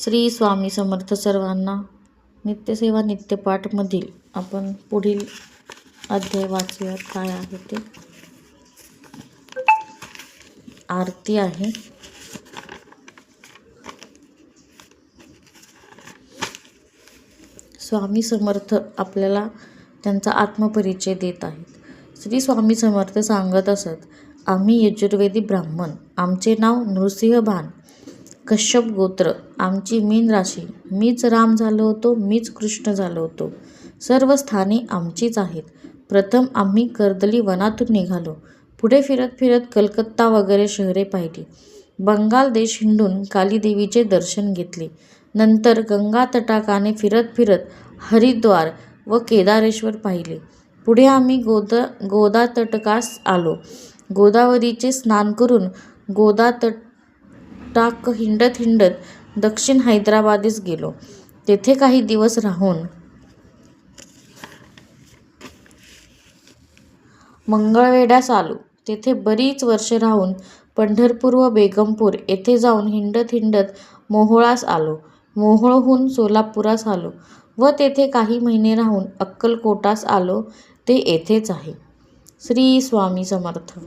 श्री स्वामी समर्थ सर्वांना. नित्यसेवा नित्यपाठमधील आपण पुढील अध्याय वाचूयात. काय आहे ते? आरती आहे. स्वामी समर्थ आपल्याला त्यांचा आत्मपरिचय देत आहेत. श्री स्वामी समर्थ सांगत असत, आम्ही यजुर्वेदी ब्राह्मण. आमचे नाव नृसिंहभान, कश्यप गोत्र, आमची मीन राशी. मीच राम झालो होतो, मीच कृष्ण झालो होतो. सर्व स्थाने आमचीच आहेत. प्रथम आम्ही कर्दली वनातून निघालो. पुढे फिरत फिरत कलकत्ता वगैरे शहरे पाहिली. बंगाल देश हिंडून कालीदेवीचे दर्शन घेतले. नंतर गंगा तटाकाने फिरत फिरत हरिद्वार व केदारेश्वर पाहिले. पुढे आम्ही गोदा तटकास आलो. गोदावरीचे स्नान करून गोदा तटाक हिंडत हिंडत दक्षिण हैदराबादीस गेलो. तेथे काही दिवस राहून मंगळवेढ्यास आलो. तेथे बरीच वर्षे राहून पंढरपूर व बेगमपूर येथे जाऊन हिंडत हिंडत मोहोळास आलो. मोहोळहून सोलापुरास आलो व तेथे काही महिने राहून अक्कलकोटास आलो. ते येथेच आहे. श्री स्वामी समर्थ.